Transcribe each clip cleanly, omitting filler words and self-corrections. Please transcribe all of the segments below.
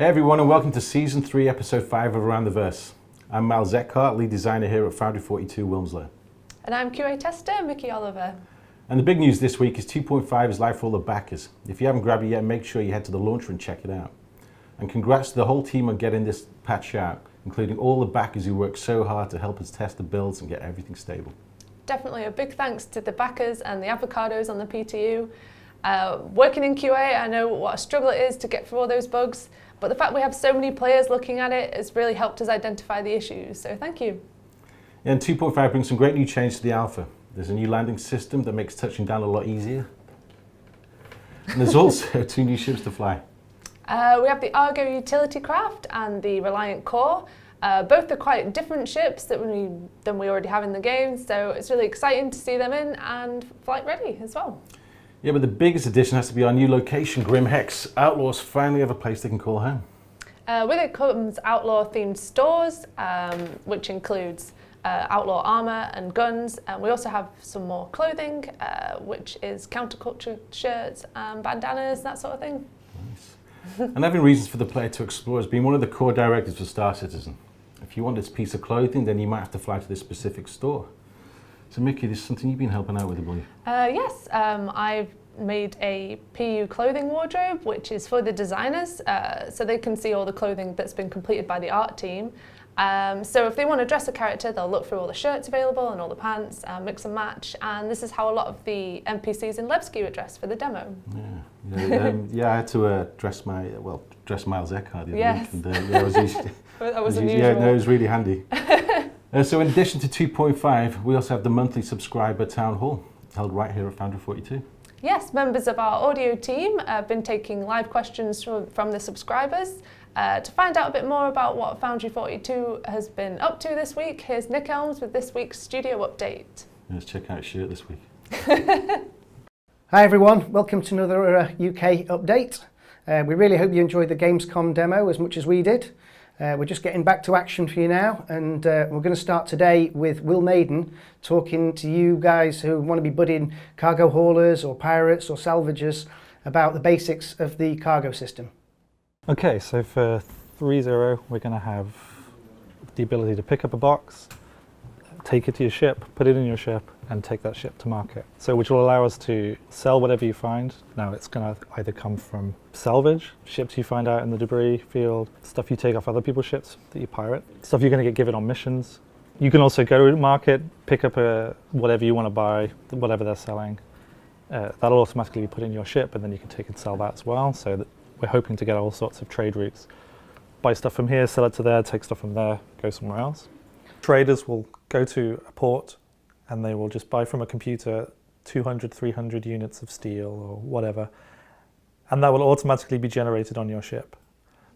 Hey everyone, and welcome to Season 3, Episode 5 of Around the Verse. I'm Miles Eckhart, lead designer here at Foundry 42 Wilmslow. And I'm QA tester, Mickey Oliver. And the big news this week is 2.5 is live for all the backers. If you haven't grabbed it yet, make sure you head to the launcher and check it out. And congrats to the whole team on getting this patch out, including all the backers who worked so hard to help us test the builds and get everything stable. Definitely a big thanks to the backers and the avocados on the PTU. Working in QA, I know what a struggle it is to get through all those bugs, but the fact we have so many players looking at it has really helped us identify the issues, so thank you. And 2.5 brings some great new changes to the alpha. There's a new landing system that makes touching down a lot easier. And there's also 2 new ships to fly. We have the Argo utility craft and the Reliant Core. Both are quite different ships than we already have in the game, so it's really exciting to see them in and flight ready as well. Yeah, but the biggest addition has to be our new location, Grim Hex. Outlaws finally have a place they can call home. With it comes outlaw-themed stores, which includes outlaw armour and guns. And we also have some more clothing, which is counterculture shirts and bandanas, that sort of thing. Nice. And having reasons for the player to explore has been one of the core directives for Star Citizen. If you want this piece of clothing, then you might have to fly to this specific store. So Mickey, this is something you've been helping out with, I believe. Yes, I've made a PU clothing wardrobe, which is for the designers, so they can see all the clothing that's been completed by the art team. So if they want to dress a character, they'll look through all the shirts available and all the pants, mix and match, and this is how a lot of the NPCs in Levski were dressed for the demo. Yeah, I had to dress Miles Eckhart the other Yes. week. And, it was easy. That was unusual. Yeah, no, it was really handy. So in addition to 2.5, we also have the monthly subscriber town hall held right here at Foundry 42. Yes, members of our audio team have been taking live questions from the subscribers. To find out a bit more about what Foundry 42 has been up to this week, here's Nick Elms with this week's studio update. Let's check out his shirt this week. Hi everyone, welcome to another UK update. We really hope you enjoyed the Gamescom demo as much as we did. We're just getting back to action for you now, and we're going to start today with Will Maiden talking to you guys who want to be budding cargo haulers or pirates or salvagers about the basics of the cargo system. Okay, so for 3.0 we're going to have the ability to pick up a box, take it to your ship, put it in your ship, and take that ship to market. So which will allow us to sell whatever you find. Now it's going to either come from salvage, ships you find out in the debris field, stuff you take off other people's ships that you pirate, stuff you're going to get given on missions. You can also go to market, pick up whatever you want to buy, whatever they're selling. That'll automatically be put in your ship, and then you can take and sell that as well. So that we're hoping to get all sorts of trade routes. Buy stuff from here, sell it to there, take stuff from there, go somewhere else. Traders will go to a port and they will just buy from a computer 200, 300 units of steel or whatever, and that will automatically be generated on your ship.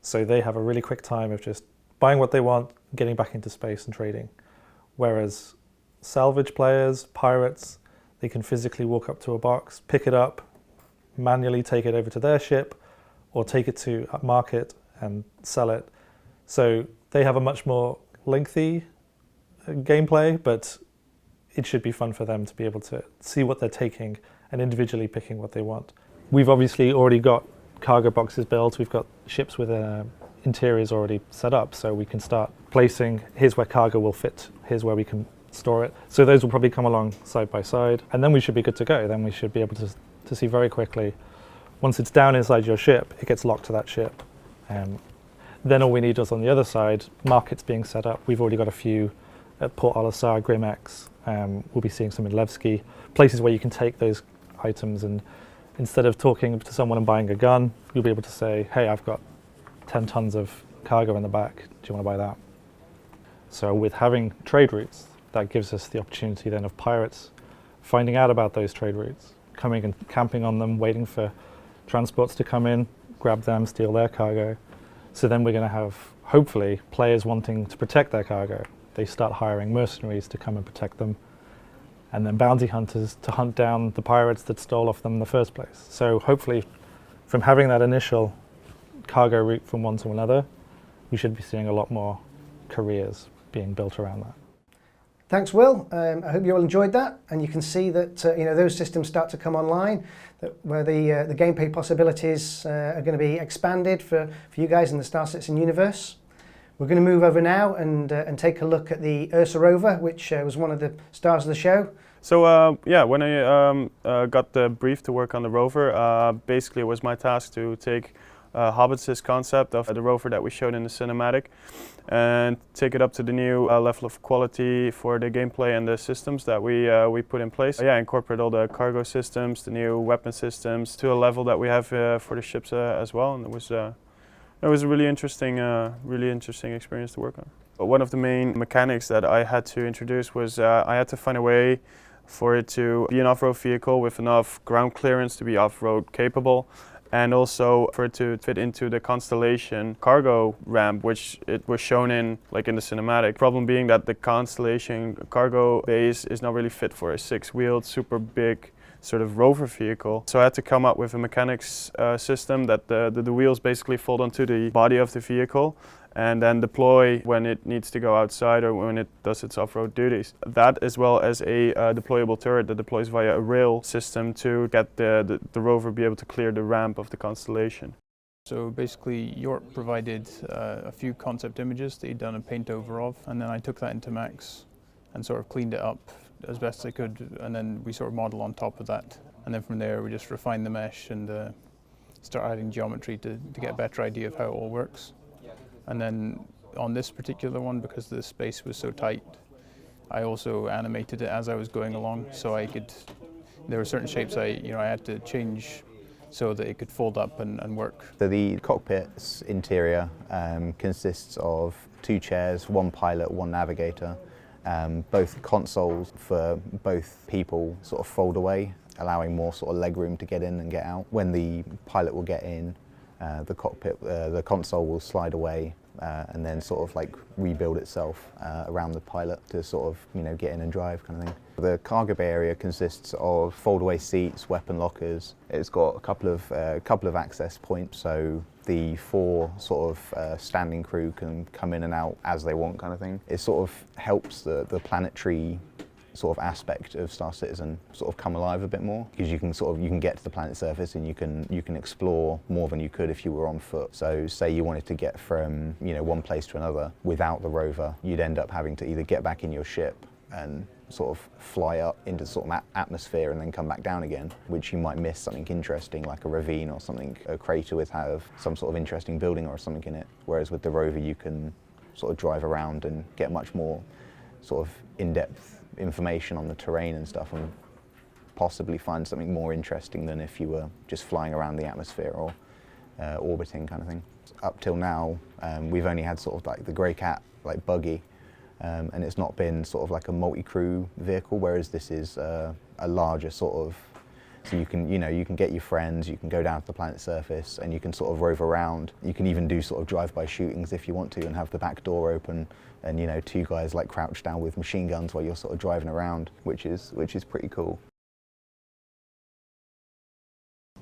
So they have a really quick time of just buying what they want, getting back into space and trading. Whereas salvage players, pirates, they can physically walk up to a box, pick it up, manually take it over to their ship, or take it to a market and sell it. So they have a much more lengthy gameplay, but it should be fun for them to be able to see what they're taking and individually picking what they want. We've obviously already got cargo boxes built, we've got ships with interiors already set up, so we can start placing, here's where cargo will fit, here's where we can store it. So those will probably come along side by side, and then we should be good to go. Then we should be able to see very quickly, once it's down inside your ship, it gets locked to that ship. Then all we need is on the other side, markets being set up. We've already got a few at Port Olisar, Grimex. We'll be seeing some in Levski, places where you can take those items, and instead of talking to someone and buying a gun, you'll be able to say, hey, I've got 10 tons of cargo in the back, do you want to buy that? So with having trade routes, that gives us the opportunity then of pirates finding out about those trade routes, coming and camping on them, waiting for transports to come in, grab them, steal their cargo. So then we're going to have, hopefully, players wanting to protect their cargo. They start hiring mercenaries to come and protect them, and then bounty hunters to hunt down the pirates that stole off them in the first place. So hopefully, from having that initial cargo route from one to another, we should be seeing a lot more careers being built around that. Thanks, Will. I hope you all enjoyed that, and you can see that those systems start to come online, where the gameplay possibilities are going to be expanded for you guys in the Star Citizen universe. We're going to move over now and take a look at the Ursa rover, which was one of the stars of the show. So when I got the brief to work on the rover, basically it was my task to take Hobbits' concept of the rover that we showed in the cinematic and take it up to the new level of quality for the gameplay and the systems that we put in place. Incorporate all the cargo systems, the new weapon systems to a level that we have for the ships as well, and it was a really interesting experience to work on. One of the main mechanics that I had to introduce was I had to find a way for it to be an off-road vehicle with enough ground clearance to be off-road capable, and also for it to fit into the Constellation cargo ramp, which it was shown in the cinematic. Problem being that the Constellation cargo base is not really fit for a six-wheeled, super big sort of rover vehicle. So I had to come up with a mechanics system that the wheels basically fold onto the body of the vehicle and then deploy when it needs to go outside or when it does its off-road duties. That, as well as a deployable turret that deploys via a rail system to get the rover be able to clear the ramp of the Constellation. So basically York provided a few concept images that he'd done a paint over of, and then I took that into Max and sort of cleaned it up as best I could, and then we sort of model on top of that. And then from there we just refine the mesh and start adding geometry to get a better idea of how it all works. And then on this particular one, because the space was so tight, I also animated it as I was going along, so there were certain shapes I had to change so that it could fold up and work. So the cockpit's interior consists of 2 chairs, 1 pilot, 1 navigator. Both consoles for both people sort of fold away, allowing more sort of leg room to get in and get out. When the pilot will get in, the console will slide away and then sort of rebuild itself around the pilot to sort of get in and drive kind of thing. The cargo bay area consists of fold-away seats, weapon lockers. It's got a couple of access points, so the 4 sort of standing crew can come in and out as they want kind of thing. It sort of helps the planetary sort of aspect of Star Citizen sort of come alive a bit more, because you can get to the planet's surface and you can explore more than you could if you were on foot. So say you wanted to get from one place to another without the rover, you'd end up having to either get back in your ship and sort of fly up into sort of atmosphere and then come back down again, which you might miss something interesting like a ravine or something, a crater with some sort of interesting building or something in it. Whereas with the rover you can sort of drive around and get much more sort of in-depth information on the terrain and stuff, and possibly find something more interesting than if you were just flying around the atmosphere or orbiting kind of thing. Up till now, we've only had sort of the Grey Cat buggy, and it's not been sort of a multi-crew vehicle, whereas this is a larger sort of, so you can get your friends, you can go down to the planet's surface and you can sort of rove around. You can even do sort of drive-by shootings if you want to and have the back door open and 2 guys crouched down with machine guns while you're sort of driving around, which is pretty cool.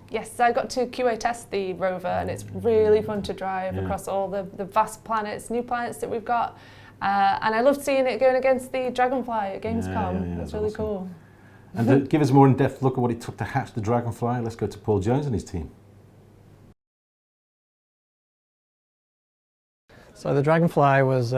Yes, I got to QA test the rover and it's really fun to drive across all the vast planets, new planets that we've got. And I loved seeing it going against the Dragonfly at Gamescom. That's really awesome. Cool. And to give us a more in-depth look at what it took to hatch the Dragonfly, let's go to Paul Jones and his team. So the Dragonfly was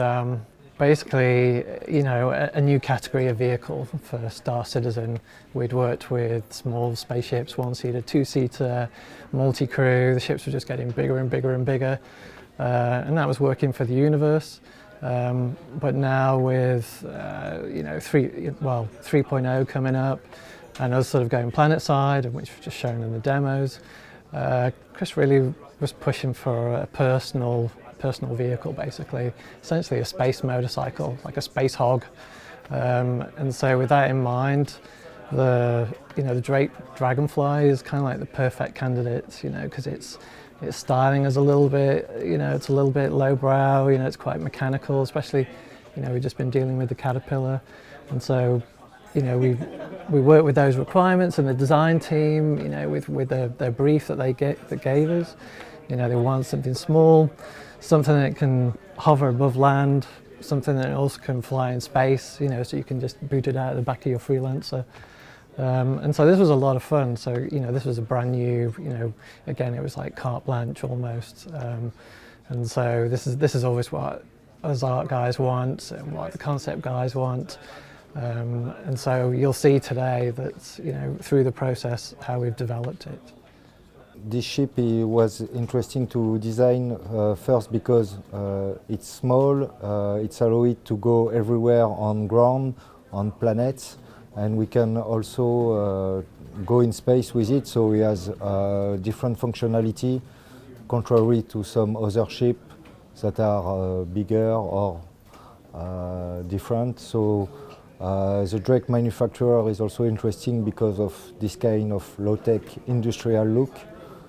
basically, a new category of vehicle for Star Citizen. We'd worked with small spaceships, 1-seater, 2-seater, multi-crew. The ships were just getting bigger and bigger and bigger, and that was working for the universe. But now with 3.0 coming up and us sort of going planet side, which we've just shown in the demos, Chris really was pushing for a personal vehicle, basically, essentially a space motorcycle, like a space hog. And so with that in mind, the Dragonfly is kind of like the perfect candidate, because its styling is a little bit, it's a little bit lowbrow, it's quite mechanical, especially, we've just been dealing with the Caterpillar. And so, we work with those requirements, and the design team, with their brief that they gave us, they want something small, something that can hover above land, something that also can fly in space, you know, so you can just boot it out of the back of your freelancer. And so this was a lot of fun. So, you know, this was a brand new, you know, again, it was like carte blanche almost. And so this is always what us art guys want and what the concept guys want. And so you'll see today that, you know, through the process, how we've developed it. This ship was interesting to design first because it's small, it's allowed it to go everywhere on ground, on planets, and we can also go in space with it, so it has different functionality, contrary to some other ships that are bigger or different. So the Drake manufacturer is also interesting because of this kind of low-tech industrial look.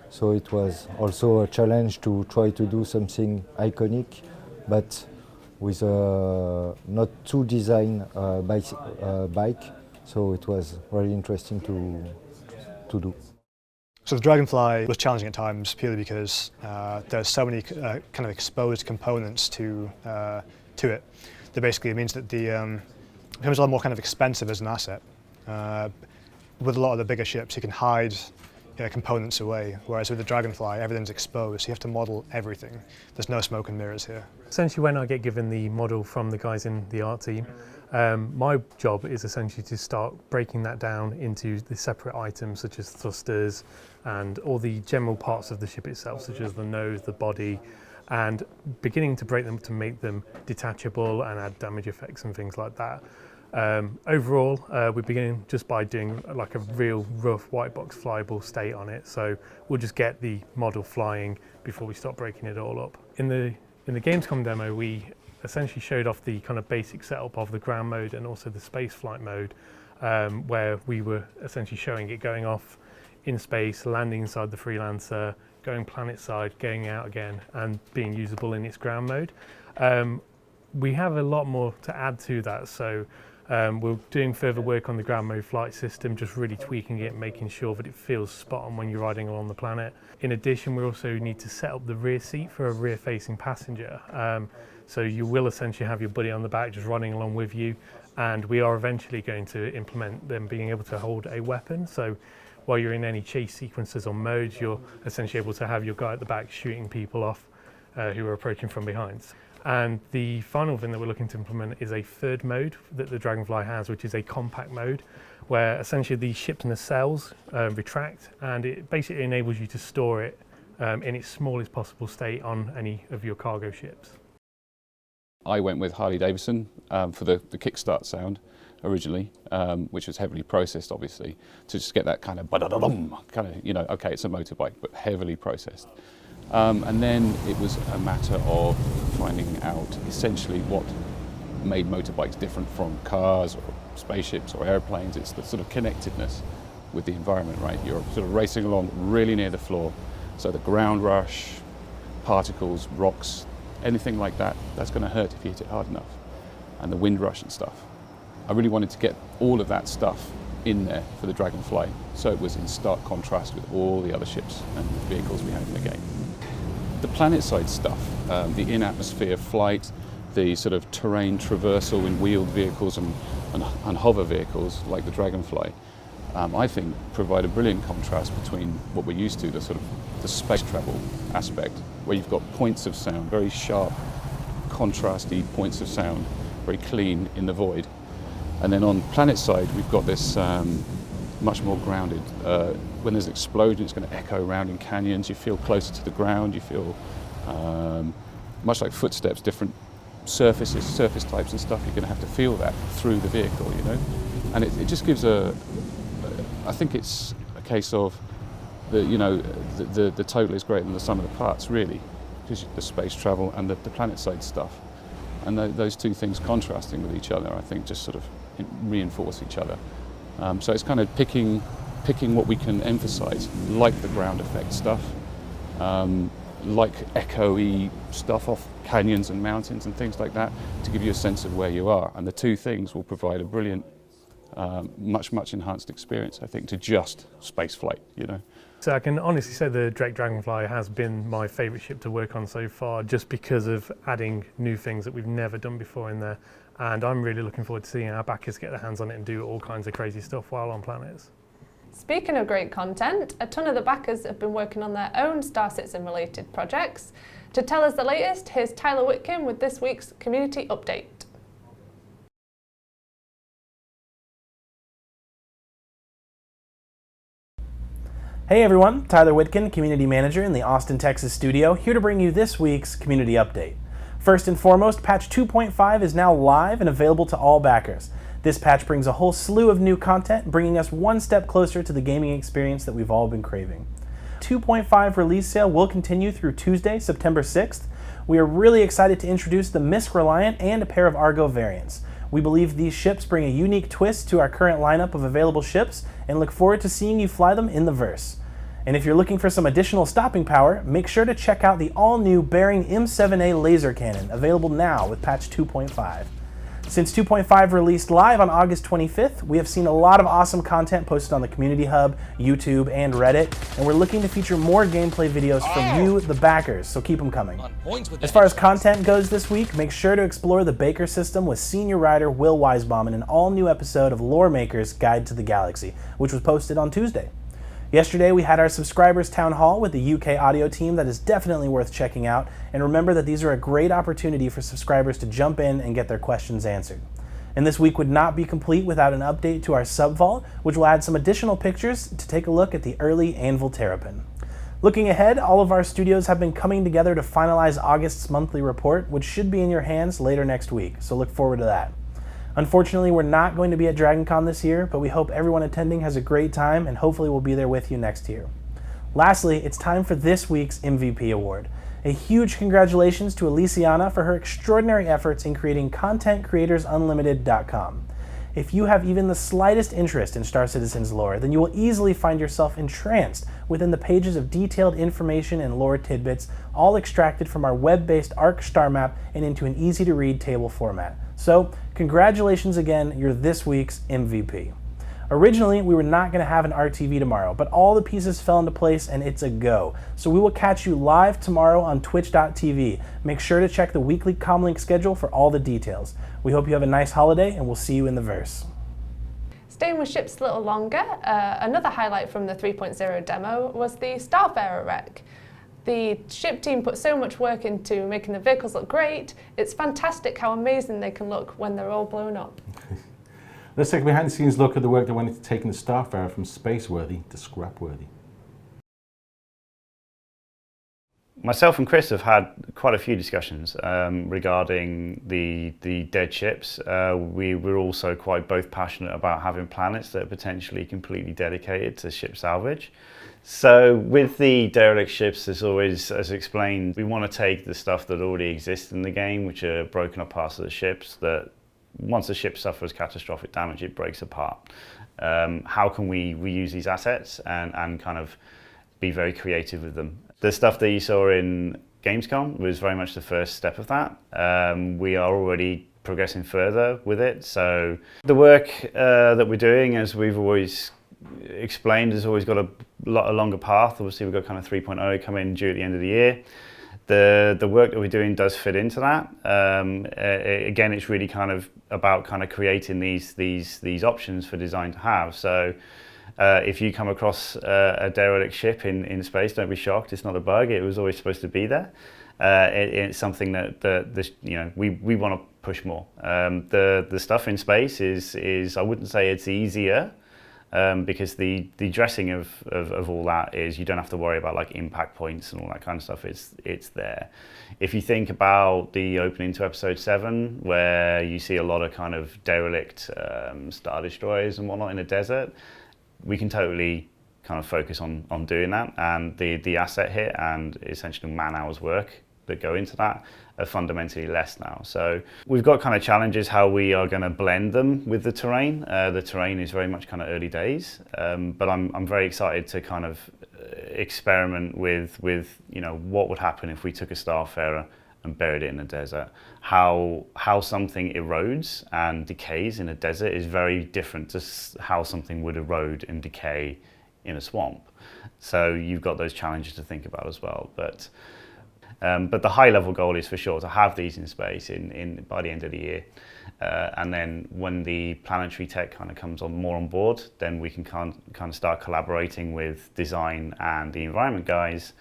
So it was also a challenge to try to do something iconic, but with a not too design bike. So it was really interesting to do. So the Dragonfly was challenging at times purely because there's so many kind of exposed components to it. That basically means that the becomes a lot more kind of expensive as an asset. With a lot of the bigger ships, you can hide components away, whereas with the Dragonfly, everything's exposed, so you have to model everything. There's no smoke and mirrors here. Essentially, when I get given the model from the guys in the art team, my job is essentially to start breaking that down into the separate items, such as thrusters and all the general parts of the ship itself, such as the nose, the body, and beginning to break them to make them detachable and add damage effects and things like that. Overall, we begin just by doing like a real rough white box flyable state on it. So we'll just get the model flying before we start breaking it all up. In the Gamescom demo, we essentially showed off the kind of basic setup of the ground mode and also the spaceflight mode, where we were essentially showing it going off in space, landing inside the freelancer, going planet side, getting out again, and being usable in its ground mode. We have a lot more to add to that, so we're doing further work on the ground mode flight system, just really tweaking it, making sure that it feels spot on when you're riding along the planet. In addition, we also need to set up the rear seat for a rear-facing passenger. So you will essentially have your buddy on the back just riding along with you, and we are eventually going to implement them being able to hold a weapon. So while you're in any chase sequences or modes, you're essentially able to have your guy at the back shooting people off who are approaching from behind. And the final thing that we're looking to implement is a third mode that the Dragonfly has, which is a compact mode, where essentially the ship's nacelles retract, and it basically enables you to store it in its smallest possible state on any of your cargo ships. I went with Harley Davidson for the kickstart sound originally, which was heavily processed, obviously, to just get that kind of ba-da-da-dum, kind of, you know, okay, it's a motorbike, but heavily processed. And then it was a matter of finding out essentially what made motorbikes different from cars or spaceships or airplanes. It's the sort of connectedness with the environment, right? You're sort of racing along really near the floor, so the ground rush, particles, rocks, anything like that, that's going to hurt if you hit it hard enough, and the wind rush and stuff. I really wanted to get all of that stuff in there for the Dragonfly, so it was in stark contrast with all the other ships and vehicles we had in the game. The planet side stuff, the in-atmosphere flight, the sort of terrain traversal in wheeled vehicles and hover vehicles like the Dragonfly, I think provide a brilliant contrast between what we're used to, the sort of the space travel aspect, where you've got points of sound, very sharp, contrasty points of sound, very clean in the void. And then on planet side, we've got this much more grounded. When there's an explosion, it's going to echo around in canyons. You feel closer to the ground. You feel much like footsteps, different surfaces, surface types and stuff. You're going to have to feel that through the vehicle, you know. And it just gives I think it's a case of the total is greater than the sum of the parts, really, because the space travel and the planet side stuff, and those two things contrasting with each other, I think, just sort of reinforce each other. So it's kind of picking what we can emphasize, like the ground effect stuff, like echo-y stuff off canyons and mountains and things like that, to give you a sense of where you are. And the two things will provide a brilliant, much enhanced experience, I think, to just space flight, you know. So I can honestly say the Drake Dragonfly has been my favourite ship to work on so far, just because of adding new things that we've never done before in there. And I'm really looking forward to seeing our backers get their hands on it and do all kinds of crazy stuff while on planets. Speaking of great content, a ton of the backers have been working on their own Star Citizen related projects. To tell us the latest, here's Tyler Whitcomb with this week's community update. Hey everyone, Tyler Whitcomb, Community Manager in the Austin, Texas studio, here to bring you this week's community update. First and foremost, patch 2.5 is now live and available to all backers. This patch brings a whole slew of new content, bringing us one step closer to the gaming experience that we've all been craving. 2.5 release sale will continue through Tuesday, September 6th. We are really excited to introduce the Misk Reliant and a pair of Argo variants. We believe these ships bring a unique twist to our current lineup of available ships and look forward to seeing you fly them in the verse. And if you're looking for some additional stopping power, make sure to check out the all-new Bearing M7A laser cannon, available now with patch 2.5. Since 2.5 released live on August 25th, we have seen a lot of awesome content posted on the Community Hub, YouTube, and Reddit, and we're looking to feature more gameplay videos from you, the backers, so keep them coming. As far as content goes this week, make sure to explore the Baker system with senior writer Will Weisbaum in an all-new episode of Lore Maker's Guide to the Galaxy, which was posted on Tuesday. Yesterday, we had our subscribers town hall with the UK audio team that is definitely worth checking out, and remember that these are a great opportunity for subscribers to jump in and get their questions answered. And this week would not be complete without an update to our sub-vault, which will add some additional pictures to take a look at the early Anvil Terrapin. Looking ahead, all of our studios have been coming together to finalize August's monthly report, which should be in your hands later next week, so look forward to that. Unfortunately, we're not going to be at DragonCon this year, but we hope everyone attending has a great time and hopefully we'll be there with you next year. Lastly, it's time for this week's MVP Award. A huge congratulations to Elisiana for her extraordinary efforts in creating ContentCreatorsUnlimited.com. If you have even the slightest interest in Star Citizen's lore, then you will easily find yourself entranced within the pages of detailed information and lore tidbits, all extracted from our web-based ARC star map and into an easy-to-read table format. So, congratulations again, you're this week's MVP. Originally, we were not going to have an RTV tomorrow, but all the pieces fell into place and it's a go. So we will catch you live tomorrow on twitch.tv. Make sure to check the weekly Comlink schedule for all the details. We hope you have a nice holiday and we'll see you in the verse. Staying with ships a little longer, another highlight from the 3.0 demo was the Starfarer wreck. The ship team put so much work into making the vehicles look great. It's fantastic how amazing they can look when they're all blown up. Let's take a behind-the-scenes look at the work that went into taking the Starfarer from space-worthy to scrap-worthy. Myself and Chris have had quite a few discussions regarding the dead ships. We were also quite both passionate about having planets that are potentially completely dedicated to ship salvage. So with the derelict ships, as always, as explained, we want to take the stuff that already exists in the game, which are broken up parts of the ships that once the ship suffers catastrophic damage, it breaks apart. How can we reuse these assets and kind of be very creative with them? The stuff that you saw in Gamescom was very much the first step of that. We are already progressing further with it. So the work that we're doing, as we've always explained, has always got a longer path. Obviously, we've got kind of 3.0 coming due at the end of the year. The work that we're doing does fit into that. Again, it's really kind of about kind of creating these options for design to have. So if you come across a derelict ship in space, don't be shocked. It's not a bug. It was always supposed to be there. It's something that we want to push more. The stuff in space is I wouldn't say it's easier. Because the dressing of all that is you don't have to worry about like impact points and all that kind of stuff. It's there. If you think about the opening to episode 7, where you see a lot of kind of derelict star destroyers and whatnot in a desert, we can totally kind of focus on doing that, and the asset hit and essentially man hours work that go into that are fundamentally less now. So we've got kind of challenges how we are going to blend them with the terrain. The terrain is very much kind of early days, but I'm very excited to kind of experiment with what would happen if we took a Starfarer and buried it in the desert. How something erodes and decays in a desert is very different to how something would erode and decay in a swamp. So you've got those challenges to think about as well. But the high level goal is for sure to have these in space by the end of the year. And then when the planetary tech kind of comes more on board, then we can kind of start collaborating with design and the environment guys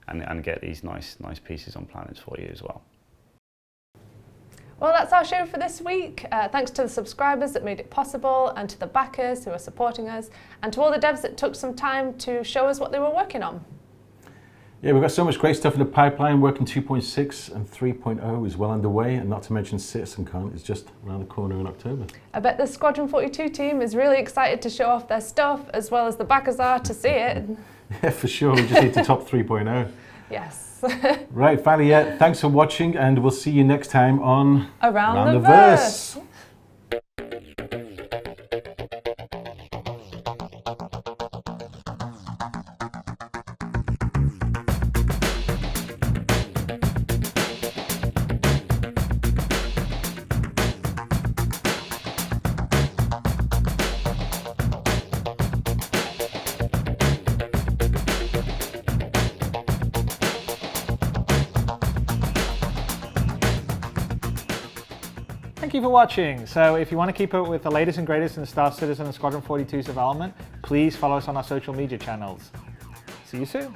and get these nice pieces on planets for you as well. Well, that's our show for this week. Thanks to the subscribers that made it possible, and to the backers who are supporting us, and to all the devs that took some time to show us what they were working on. Yeah, we've got so much great stuff in the pipeline. Working 2.6 and 3.0 is well underway, and not to mention CitizenCon is just around the corner in October. I bet the Squadron 42 team is really excited to show off their stuff, as well as the backers are to see it. Yeah, for sure. We just need to top 3.0. Yes. Right, finally, yeah, thanks for watching, and we'll see you next time on Around the Verse. Thank you for watching. So if you want to keep up with the latest and greatest in Star Citizen and Squadron 42's development, please follow us on our social media channels. See you soon.